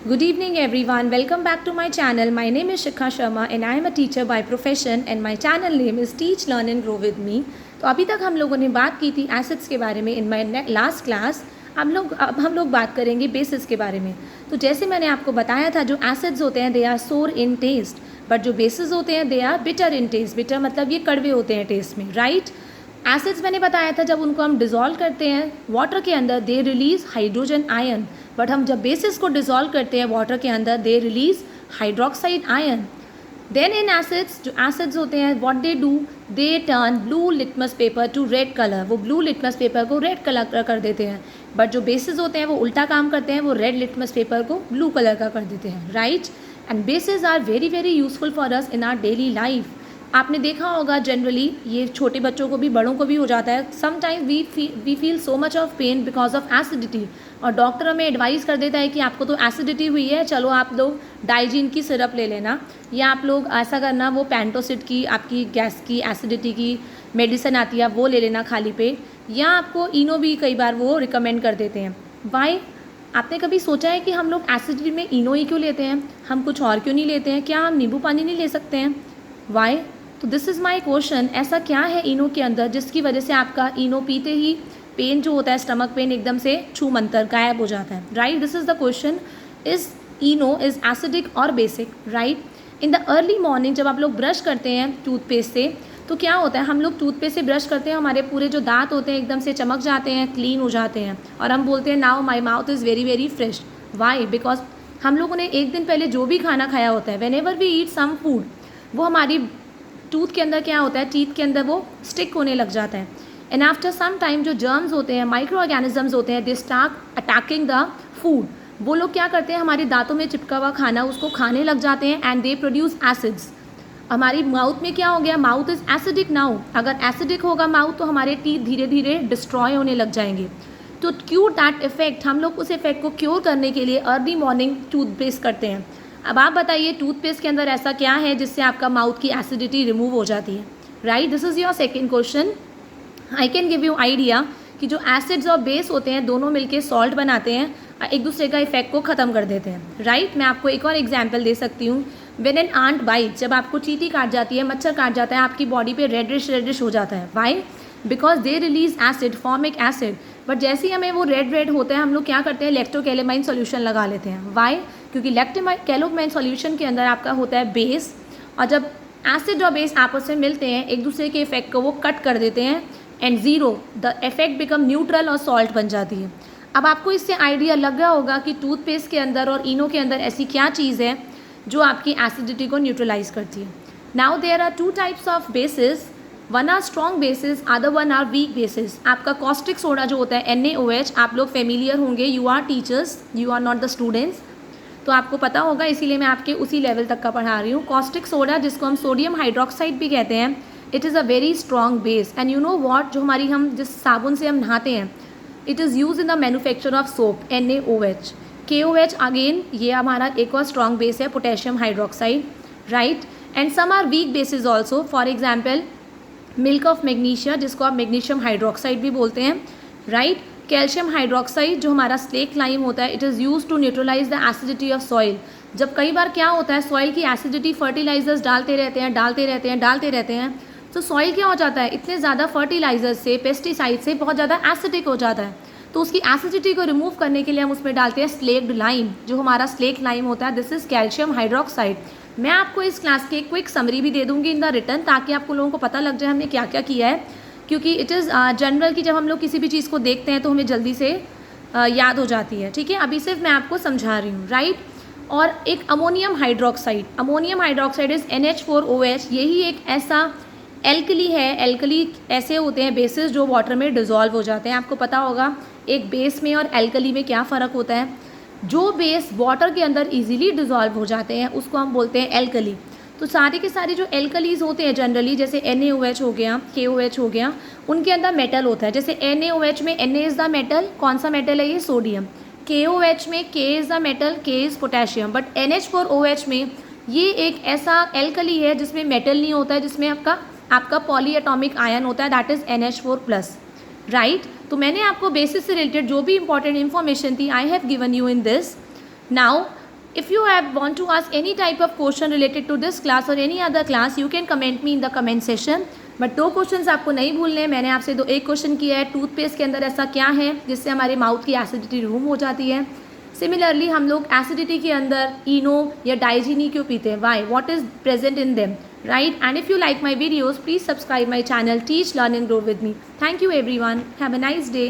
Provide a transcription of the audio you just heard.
Good evening everyone. Welcome back to my channel. My name is Shikha Sharma and I am a teacher by profession and my channel name is Teach Learn and Grow with Me. तो अभी तक हम लोगों ने बात की थी acids के बारे में इन माय लास्ट क्लास। अब हम लोग बात करेंगे बेसिस के बारे में। तो जैसे मैंने आपको बताया था, जो एसिड्स होते हैं they are sour in taste, but जो बेसिस होते हैं they are bitter in taste. Bitter मतलब ये कड़वे होते हैं टेस्ट में, राइट। एसिड्स मैंने बताया था जब उनको हम डिज़ोल्व करते हैं वाटर के अंदर दे रिलीज़ हाइड्रोजन आयन, बट हम जब बेसिस को डिज़ोल्व करते हैं वाटर के अंदर दे release hydroxide ion. Then in acids, जो एसिड्स होते हैं what they do, they turn blue litmus paper two red colour. वो ब्लू लिटमस पेपर को रेड कलर कर देते हैं, बट जो बेसिस होते हैं वो उल्टा काम करते हैं, वो रेड लिटमस पेपर को ब्लू कलर का कर देते हैं, right. And bases are very very useful for us in our daily life. आपने देखा होगा जनरली ये छोटे बच्चों को भी बड़ों को भी हो जाता है। Sometimes we feel so much of pain because of acidity, और डॉक्टर हमें एडवाइस कर देता है कि आपको तो एसिडिटी हुई है, चलो आप लोग डाइजीन की सिरप ले लेना, या आप लोग ऐसा करना वो पैंटोसिड की आपकी गैस की एसिडिटी की मेडिसिन आती है वो ले लेना खाली पेट, या आपको इनो भी कई बार वो रिकमेंड कर देते हैं। वाई? आपने कभी सोचा है कि हम लोग एसिडिटी में इनो ही क्यों लेते हैं, हम कुछ और क्यों नहीं लेते हैं? क्या हम नींबू पानी नहीं ले सकते हैं? वाई? तो दिस इज़ माई क्वेश्चन। ऐसा क्या है इनो के अंदर जिसकी वजह से आपका इनो पीते ही पेन जो होता है, स्टमक पेन एकदम से छू मंतर गायब हो जाता है, right. This is the question, is Eno is acidic और basic, right. In the early morning जब आप लोग ब्रश करते हैं टूथपेस्ट से, तो क्या होता है, हम लोग टूथपेस्ट से ब्रश करते हैं, हमारे पूरे जो दांत होते हैं एकदम से चमक जाते हैं, क्लीन हो जाते हैं, और हम बोलते हैं now my mouth is very very fresh. Why? Because हम लोगों ने एक दिन पहले जो भी खाना खाया होता है, whenever we eat some food, वो हमारी टूथ के अंदर क्या होता है, टीथ के अंदर वो स्टिक होने लग जाता है। एंड आफ्टर सम टाइम जो जर्म्स होते हैं, माइक्रो ऑर्गेनिजम्स होते हैं, they start attacking the food. वो लोग क्या करते हैं, हमारे दांतों में चिपका हुआ खाना उसको खाने लग जाते हैं, एंड दे प्रोड्यूस एसिड्स। हमारी माउथ में क्या हो गया, माउथ इज़ एसिडिक नाउ। अगर एसिडिक होगा माउथ तो हमारे टीथ धीरे धीरे डिस्ट्रॉय होने लग जाएंगे। तो क्योर दैट इफेक्ट, हम लोग उस इफेक्ट को क्योर करने के लिए अर्ली मॉर्निंग टूथपेस्ट करते हैं। अब आप बताइए टूथपेस्ट के अंदर ऐसा क्या है जिससे आपका माउथ की एसिडिटी रिमूव हो जाती है, right. This is your second question. I can give you idea कि जो एसिड्स और बेस होते हैं दोनों मिलके सॉल्ट बनाते हैं, एक दूसरे का इफेक्ट को ख़त्म कर देते हैं, राइट। मैं आपको एक और एग्जाम्पल दे सकती हूँ। व्हेन एन आंट बाइट, जब आपको चींटी काट जाती है, मच्छर काट जाता है, आपकी बॉडी पे रेडिश हो जाता है। Why? Because they release acid, formic acid, but जैसे ही हमें वो रेड होता है, हम लोग क्या करते हैं, लैक्टोकैलेमाइन सॉल्यूशन लगा लेते हैं। वाई? क्योंकि लैक्टोकैलेमाइन सॉल्यूशन के अंदर आपका होता है बेस, और जब एसिड और बेस आपस में मिलते हैं एक दूसरे के इफेक्ट को वो कट कर देते हैं, and zero the effect become neutral और सॉल्ट बन जाती है। अब आपको इससे आइडिया लग गया होगा कि टूथपेस्ट के अंदर और इनो के अंदर ऐसी क्या चीज़ है जो आपकी एसिडिटी को न्यूट्रलाइज करती है। Now there are two types of bases, one are strong bases, other one are weak bases. आपका कॉस्टिक सोडा जो होता है NaOH, आप लोग फेमिलियर होंगे, you are teachers, you are not the students, तो आपको पता होगा, इसीलिए मैं आपके उसी लेवल तक का पढ़ा रही हूँ। कॉस्टिक सोडा जिसको हम सोडियम हाइड्रोक्साइड भी कहते हैं, it is a very strong base. And you know what, जो हमारी हम जिस साबुन से हम नहाते हैं, it is use in the manufacture of soap, NaOH। KOH again ये हमारा एक और स्ट्रॉन्ग बेस है, potassium hydroxide, right. And some are weak bases also, for example milk of magnesia जिसको आप मैग्नीशियम हाइड्रोक्साइड भी बोलते हैं, राइट। कैल्शियम हाइड्रोक्साइड जो हमारा स्लेक लाइम होता है, it is use to neutralise the acidity of soil. जब कई बार क्या होता है, सॉइल की एसिडिटी फर्टिलाइजर्स डालते रहते हैं, तो सॉइल क्या हो जाता है, इतने ज़्यादा फर्टिलाइजर्स से, पेस्टिसाइड से बहुत ज़्यादा एसिडिक हो जाता है। तो उसकी एसिडिटी को रिमूव करने के लिए हम उसमें डालते हैं स्लेक्ड लाइम, जो हमारा स्लेक लाइम होता है, दिस इज़ कैल्शियम हाइड्रोक्साइड। मैं आपको इस क्लास की एक क्विक समरी भी दे दूंगी इन द रिटर्न, ताकि आपको लोगों को पता लग जाए हमने क्या क्या किया है, क्योंकि इट इज़ जनरल कि जब हम लोग किसी भी चीज़ को देखते हैं तो हमें जल्दी से याद हो जाती है, ठीक है। अभी सिर्फ मैं आपको समझा रही हूँ, राइट। और एक अमोनियम हाइड्रोक्साइड इज़ NH4OH, यही एक ऐसा एल्कली है। एल्कली ऐसे होते हैं बेसिस जो वाटर में डिज़ोल्व हो जाते हैं। आपको पता होगा एक बेस में और एल्कली में क्या फ़र्क होता है। जो बेस वाटर के अंदर इजीली डिज़ोल्व हो जाते हैं उसको हम बोलते हैं एल्कली। तो सारे के सारे जो एल्कलीज होते हैं जनरली, जैसे NaOH हो गया, KOH हो गया, उनके अंदर मेटल होता है। जैसे NaOH में Na इज़ द मेटल, कौन सा मेटल है ये, सोडियम। KOH में K is the metal, K is potassium. But NH4OH में ये एक ऐसा एल्कली है जिसमें मेटल नहीं होता है, जिसमें आपका पॉलीएटॉमिक आयन होता है, दैट इज़ NH4+, राइट। तो मैंने आपको बेसिस से रिलेटेड जो भी इंपॉर्टेंट इन्फॉर्मेशन थी, I have given you in this. Now If you want to ask any type of question related to this class or any other class, you can comment me in the comment section. But 2 questions आपको नहीं भूलने हैं. मैंने आपसे एक question किया है, toothpaste के अंदर ऐसा क्या है जिससे हमारे माउथ की एसिडिटी रिमूव हो जाती है. सिमिलरली हम लोग एसिडिटी के अंदर इनो या डाइजीनी क्यों पीते हैं, why, what is present in them, right. And if you like my videos, please subscribe my channel teach learn and grow with me. Thank you everyone. Have a nice day.